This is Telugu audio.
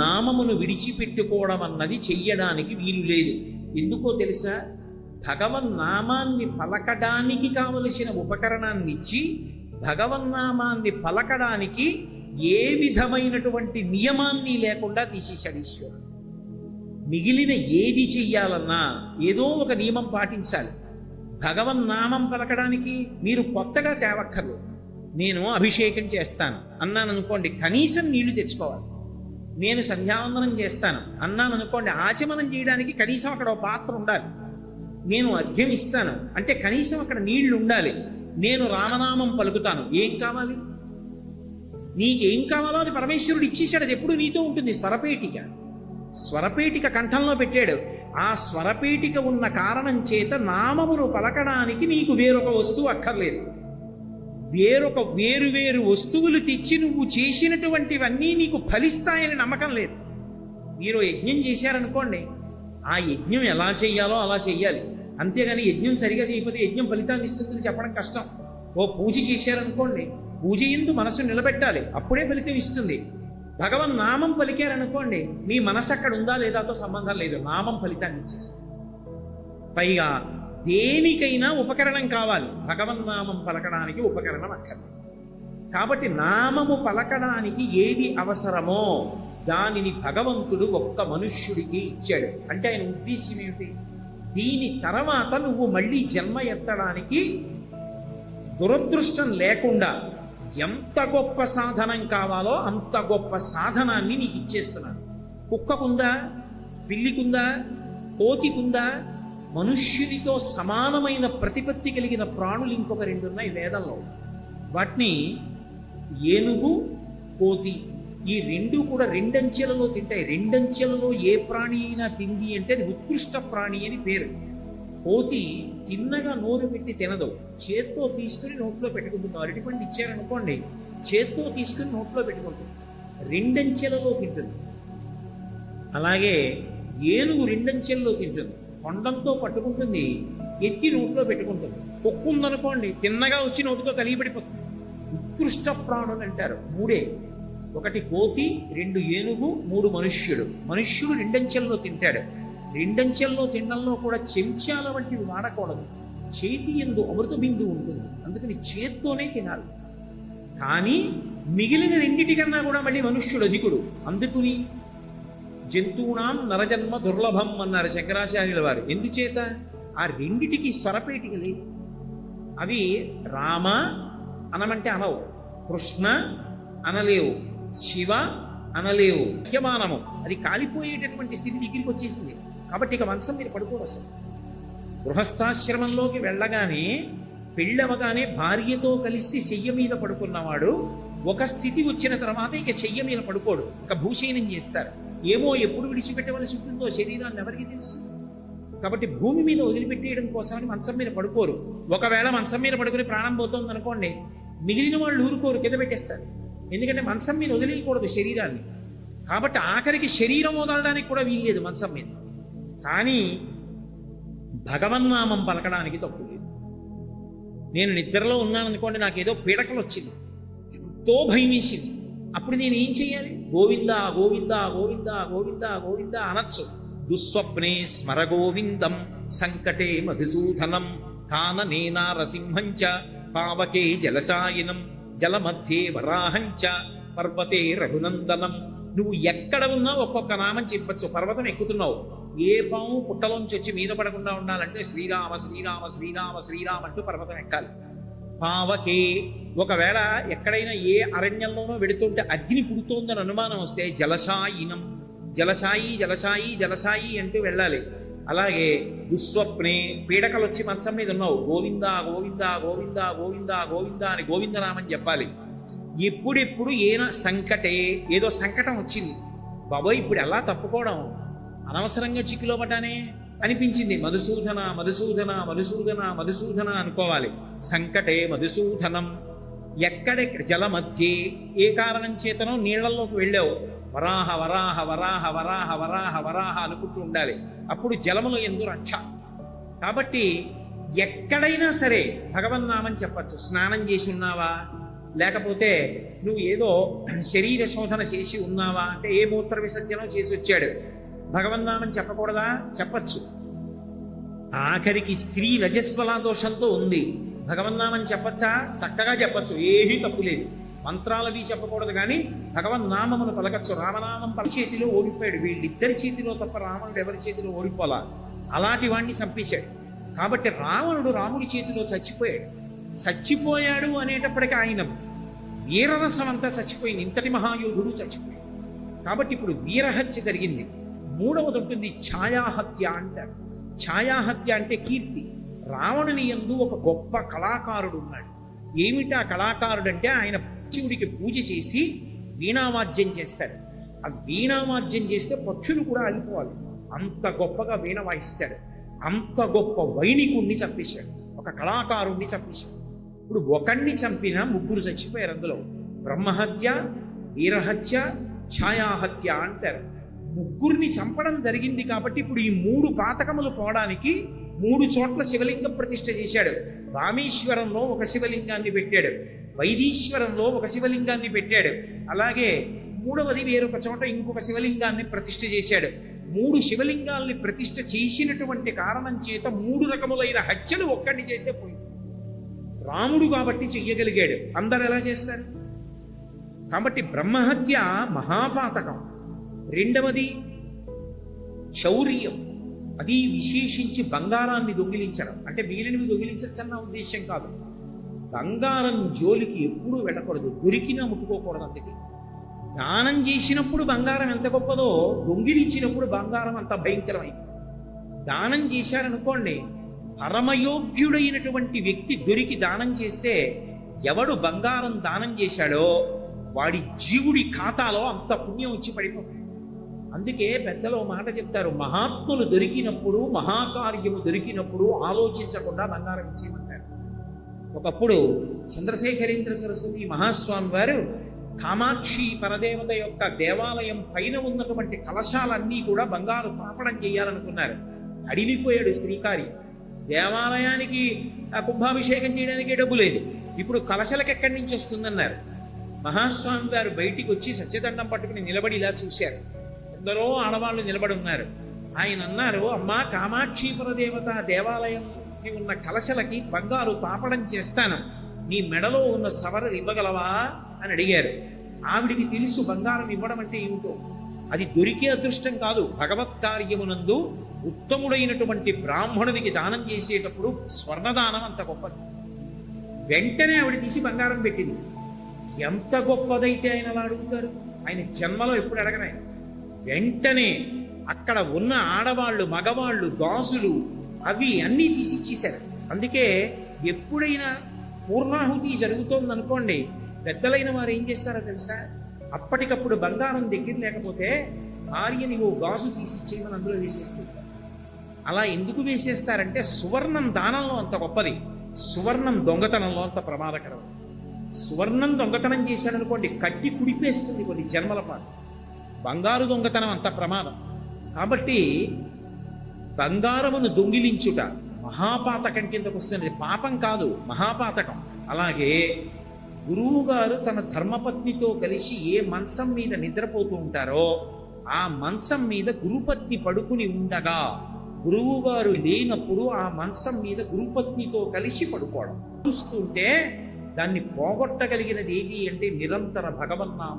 నామమును విడిచిపెట్టుకోవడం అన్నది చెయ్యడానికి వీలు లేదు. ఎందుకో తెలుసా? భగవన్నామాన్ని పలకడానికి కావలసిన ఉపకరణాన్ని ఇచ్చి భగవన్నామాన్ని పలకడానికి ఏ విధమైనటువంటి నియమాన్ని లేకుండా తీసేశాడు ఈశ్వరుడు. మిగిలిన ఏది చెయ్యాలన్నా ఏదో ఒక నియమం పాటించాలి. భగవన్నామం పలకడానికి మీరు కొత్తగా తేవక్కర్లేదు. నేను అభిషేకం చేస్తాను అన్నాను అనుకోండి, కనీసం నీళ్లు తెచ్చుకోవాలి. నేను సంధ్యావందనం చేస్తాను అన్నాను అనుకోండి, ఆచమనం చేయడానికి కనీసం అక్కడ ఒక పాత్ర ఉండాలి. నేను అర్ఘ్యం ఇస్తాను అంటే కనీసం అక్కడ నీళ్లు ఉండాలి. నేను రామనామం పలుకుతాను, ఏం కావాలి? నీకేం కావాలో అది పరమేశ్వరుడు ఇచ్చేశాడు. అది ఎప్పుడు నీతో ఉంటుంది. స్వరపేటిక కంఠంలో పెట్టాడు. ఆ స్వరపేటిక ఉన్న కారణం చేత నామమును పలకడానికి నీకు వేరొక వస్తువు అక్కర్లేదు. వేరు వస్తువులు తెచ్చి నువ్వు చేసినటువంటివన్నీ నీకు ఫలిస్తాయని నమ్మకం లేదు. మీరు యజ్ఞం చేశారనుకోండి, ఆ యజ్ఞం ఎలా చెయ్యాలో అలా చెయ్యాలి. అంతేగాని యజ్ఞం సరిగా చేయకపోతే యజ్ఞం ఫలితాన్ని ఇస్తుందని చెప్పడం కష్టం. ఓ పూజ చేశారనుకోండి, పూజ యందు మనసు నిలబెట్టాలి, అప్పుడే ఫలితం ఇస్తుంది. భగవన్ నామం పలికారనుకోండి, మీ మనసు అక్కడ ఉందా లేదాతో సంబంధం లేదు, నామం ఫలితాన్ని ఇచ్చేస్తుంది. పైగా దేనికైనా ఉపకరణం కావాలి. భగవన్నామం పలకడానికి ఉపకరణం అక్కర్లేదు. కాబట్టి నామము పలకడానికి ఏది అవసరమో దానిని భగవంతుడు ఒక్క మనుష్యుడికి ఇచ్చాడు. అంటే ఆయన ఉద్దేశ్యం ఏమిటి? దీని తర్వాత నువ్వు మళ్ళీ జన్మ ఎత్తడానికి దురదృష్టం లేకుండా ఎంత గొప్ప సాధనం కావాలో అంత గొప్ప సాధనాన్ని నీకు ఇచ్చేస్తున్నాను. కుక్కకుందా? పిల్లికుందా? కోతికుందా? మనుష్యునితో సమానమైన ప్రతిపత్తి కలిగిన ప్రాణులు ఇంకొక రెండు ఉన్నాయి వేదంలో. వాటిని ఏనుగు, కోతి, ఈ రెండు కూడా రెండంచెలలో తింటాయి. రెండంచెలలో ఏ ప్రాణి అయినా తింది అంటే అది ఉత్కృష్ట ప్రాణి అని పేరు. కోతి తిన్నగా నోరు పెట్టి తినదు, చేత్తో తీసుకుని నోట్లో పెట్టుకుంటుంది. అరటిపండు ఇచ్చారనుకోండి, చేత్తో తీసుకుని నోట్లో పెట్టుకుంటుంది, రెండంచెలలో తింటుంది. అలాగే ఏనుగు రెండంచెలలో తింటుంది, కొండంతో పట్టుకుంటుంది, ఎత్తి నోట్లో పెట్టుకుంటుంది. కుక్క ఉందనుకోండి, తిన్నగా వచ్చి నోటితో కలిగి పడిపోతుంది. ఉత్కృష్ట ప్రాణులు అంటారు మూడే. ఒకటి కోతి, రెండు ఏనుగు, మూడు మనుష్యుడు. మనుష్యుడు రెండంచెల్లో తింటాడు. రెండంచెల్లో తినడంలో కూడా చెంచాల వంటివి వాడకూడదు. చేతి యందు అమృత బిందు ఉంటుంది, అందుకని చేత్తోనే తినాలి. కానీ మిగిలిన రెండిటికన్నా కూడా మళ్ళీ మనుష్యుడు అధికుడు. అందుకుని జంతువునాం నరజన్మ దుర్లభం అన్నారు శంకరాచార్యుల వారు. ఎందుచేత? ఆ రెండిటికి స్వరపేటిక లేదు. అవి రామ అనమంటే అనవు, కృష్ణ అనలేవు, శివ అనలేవు, ముఖ్యమానము. అది కాలిపోయేటటువంటి స్థితి దగ్గరికి వచ్చేసింది. కాబట్టి ఇక వంశం మీరు పడుకోరు. అసలు గృహస్థాశ్రమంలోకి వెళ్ళగానే పెళ్ళవగానే భార్యతో కలిసి శయ్య మీద పడుకున్నవాడు ఒక స్థితి వచ్చిన తర్వాత ఇక శయ్య మీద పడుకోడు, ఇక భూషయనం చేస్తారు. ఏమో ఎప్పుడు విడిచిపెట్టవలసి ఉంటుందో శరీరాన్ని ఎవరికి తెలుసు. కాబట్టి భూమి మీద వదిలిపెట్టేయడం కోసమని మంచం మీద పడుకోరు. ఒకవేళ మంచం మీద పడుకుని ప్రాణం పోతుంది అనుకోండి, మిగిలిన వాళ్ళు ఊరుకోరు, కింద పెట్టేస్తారు. ఎందుకంటే మంచం మీద వదిలేయకూడదు శరీరాన్ని. కాబట్టి ఆఖరికి శరీరం వదలడానికి కూడా వీల్లేదు మంచం మీద. కానీ భగవన్నామం పలకడానికి తప్పు లేదు. నేను నిద్రలో ఉన్నాను అనుకోండి, నాకేదో పీడకలు వచ్చింది, ఎంతో భయం వేసింది. అప్పుడు నేను ఏం చెయ్యాలి? గోవిందా గోవిందా గోవిందా గోవిందా గోవిందా అనొచ్చు. దుస్వప్నే స్మర గోవిందం సంకటే మధుసూదనం కాననే నారసింహంచ పావకే జలశాయినం జలమధ్యే వరాహంచ పర్వతే రఘునందనం. నువ్వు ఎక్కడ ఉన్నా ఒక్కొక్క నామం చెప్పచ్చు. పర్వతం ఎక్కుతున్నావు, ఏ పాము పుట్టలోంచి వచ్చి మీద పడకుండా ఉండాలంటే శ్రీరామ శ్రీరామ శ్రీరామ శ్రీరామ అంటూ పర్వతం ఎక్కాలి. పావకే, ఒకవేళ ఎక్కడైనా ఏ అరణ్యంలోనో వెడుతుంటే అగ్ని పుడుతోందని అనుమానం వస్తే జలశాయినం, జలశాయి జలశాయి జలశాయి అంటూ వెళ్ళాలి. అలాగే దుస్వప్నే, పీడకలు వచ్చి మంచం మీద ఉన్నావు, గోవిందా గోవిందా గోవిందా గోవిందా గోవిందా అని గోవిందనామని చెప్పాలి. ఎప్పుడెప్పుడు ఏనా సంకటే, ఏదో సంకటం వచ్చింది, బాబోయ్ ఇప్పుడు ఎలా తప్పుకోవడం, అనవసరంగా చిక్కులో పడ్డానే అనిపించింది, మధుసూదన మధుసూదన మధుసూదన మధుసూదన అనుకోవాలి. సంకటే మధుసూదనం. ఎక్కడెక్కడ జలమధ్యే, ఏ కారణం చేతనో నీళ్లలోకి వెళ్ళావు, వరాహ వరాహ వరాహ వరాహ వరాహ వరాహ అనుకుంటూ ఉండాలి. అప్పుడు జలములో ఎందు రక్ష. కాబట్టి ఎక్కడైనా సరే భగవన్నామని చెప్పచ్చు. స్నానం చేసి ఉన్నావా, లేకపోతే నువ్వు ఏదో శరీర శోధన చేసి ఉన్నావా అంటే ఏ మూత్ర విసర్జనో చేసి వచ్చాడు, భగవన్నామం చెప్పకూడదా? చెప్పచ్చు. ఆఖరికి స్త్రీ రజస్వలా దోషంతో ఉంది, భగవన్నామం చెప్పచ్చా? చక్కగా చెప్పచ్చు, ఏమీ తప్పు లేదు. మంత్రాలవి చెప్పకూడదు కానీ భగవన్నామమును పలకచ్చు. రామనామం చేతిలో ఓడిపోయాడు, వీళ్ళిద్దరి చేతిలో తప్ప రావణుడు ఎవరి చేతిలో ఓడిపోలా, అలాంటి వాణ్ణి చంపేశాడు. కాబట్టి రావణుడు రాముడి చేతిలో చచ్చిపోయాడు అనేటప్పటికీ ఆయన వీరరసం అంతా చచ్చిపోయింది, ఇంతటి మహాయోధుడు చచ్చిపోయాడు. కాబట్టి ఇప్పుడు వీరహత్య జరిగింది. మూడవది ఉంటుంది ఛాయాహత్య అంటారు. ఛాయాహత్య అంటే కీర్తి. రావణుని యందు ఒక గొప్ప కళాకారుడు ఉన్నాడు. ఏమిటా కళాకారుడు అంటే ఆయన శివుడికి పూజ చేసి వీణావాద్యం చేస్తాడు. ఆ వీణావాద్యం చేస్తే పక్షులు కూడా ఆగిపోవాలి, అంత గొప్పగా వీణ వాయిస్తాడు. అంత గొప్ప వైణికుణ్ణి చంపేశాడు, ఒక కళాకారుణ్ణి చంపేశాడు. ఇప్పుడు ఒకణ్ణి చంపిన ముగ్గురు చచ్చిపోయారు. అందులో బ్రహ్మహత్య, వీరహత్య, ఛాయాహత్య అంటారు. ముగ్గురిని చంపడం జరిగింది కాబట్టి ఇప్పుడు ఈ 3 పాతకములు పోవడానికి 3 చోట్ల శివలింగం ప్రతిష్ఠ చేశాడు. రామేశ్వరంలో ఒక శివలింగాన్ని పెట్టాడు, వైదీశ్వరంలో ఒక శివలింగాన్ని పెట్టాడు, అలాగే మూడవది వేరొక చోట ఇంకొక శివలింగాన్ని ప్రతిష్ఠ చేశాడు. 3 శివలింగాల్ని ప్రతిష్ఠ చేసినటువంటి కారణం చేత 3 రకములైన హత్యలు ఒక్కడిని చేస్తే పోయింది. రాముడు కాబట్టి చెయ్యగలిగాడు, అందరు ఎలా చేస్తారు? కాబట్టి బ్రహ్మహత్య మహాపాతకం. రెండవది శౌర్యం, అది విశేషించి బంగారాన్ని దొంగిలించడం. అంటే వీరిని దొంగిలించచ్చన్న ఉద్దేశం కాదు, బంగారం జోలికి ఎప్పుడూ వెళ్ళకూడదు, దొరికినా ముట్టుకోకూడదు. అందుకే దానం చేసినప్పుడు బంగారం ఎంత గొప్పదో, దొంగిలించినప్పుడు బంగారం అంత భయంకరమైంది. దానం చేశారనుకోండి, పరమయోగ్యుడైనటువంటి వ్యక్తి దొరికి దానం చేస్తే ఎవడు బంగారం దానం చేశాడో వాడి జీవుడి ఖాతాలో అంత పుణ్యం వచ్చి పడిపోతుంది. అందుకే పెద్దలు మాట చెప్తారు, మహాత్ములు దొరికినప్పుడు, మహాకార్యము దొరికినప్పుడు ఆలోచించకుండా బంగారం ఇచ్చేయమంటారు. ఒకప్పుడు చంద్రశేఖరేంద్ర సరస్వతి మహాస్వామి వారు కామాక్షి పరదేవత యొక్క దేవాలయం పైన ఉన్నటువంటి కలశాలన్నీ కూడా బంగారు పాపడం చేయాలనుకున్నారు. అడిగిపోయాడు శ్రీకారి. దేవాలయానికి కుంభాభిషేకం చేయడానికి డబ్బు లేదు, ఇప్పుడు కలశలకు ఎక్కడి నుంచి వస్తుందన్నారు. మహాస్వామి గారు బయటికి వచ్చి సత్యదండం పట్టుకుని నిలబడి ఇలా చూశారు. ఎందరో ఆడవాళ్ళు నిలబడి ఉన్నారు. ఆయన అన్నారు, అమ్మా కామాక్షీపుర దేవత దేవాలయంకి ఉన్న కలశలకి బంగారు తాపడం చేస్తాను, నీ మెడలో ఉన్న సవరలు ఇవ్వగలవా అని అడిగారు. ఆవిడికి తెలుసు బంగారం ఇవ్వడం అంటే ఏమిటో. అది దొరికే అదృష్టం కాదు, భగవత్ కార్యమునందు ఉత్తముడైనటువంటి బ్రాహ్మణుడికి దానం చేసేటప్పుడు స్వర్ణదానం అంత గొప్పది. వెంటనే ఆవిడ తీసి బంగారం పెట్టింది. ఎంత గొప్పదైతే ఆయన అలా అడుగుతారు, ఆయన జన్మలో ఎప్పుడు అడగనే. వెంటనే అక్కడ ఉన్న ఆడవాళ్ళు, మగవాళ్ళు, దాసులు అవి అన్నీ తీసి ఇచ్చేశారు. అందుకే ఎప్పుడైనా పూర్ణాహుతి జరుగుతోందనుకోండి, పెద్దలైన వారు ఏం చేస్తారో తెలుసా, అప్పటికప్పుడు బంగారం దగ్గర లేకపోతే భార్యని ఓ గాజు తీసి ఇచ్చేయమని అందులో వేసేస్తుంది. అలా ఎందుకు వేసేస్తారంటే సువర్ణం దానంలో అంత గొప్పది, సువర్ణం దొంగతనంలో అంత ప్రమాదకరం. సువర్ణం దొంగతనం చేశాడనుకోండి, కట్టి కుడిపేస్తుంది కొన్ని జన్మల పాటు. బంగారు దొంగతనం అంత ప్రమాదం. కాబట్టి బంగారమును దొంగిలించుట మహాపాతకం కిందకు వస్తుంది, పాపం కాదు, మహాపాతకం. అలాగే గురువు గారు తన ధర్మపత్నితో కలిసి ఏ మంచం మీద నిద్రపోతూ ఉంటారో ఆ మంచం మీద గురుపత్ని పడుకుని ఉండగా గురువు గారు లేనప్పుడు ఆ మంచం మీద గురుపత్నితో కలిసి పడుకోవడం చూస్తుంటే దాన్ని పోగొట్టగలిగినది ఏది అంటే నిరంతర భగవన్నామ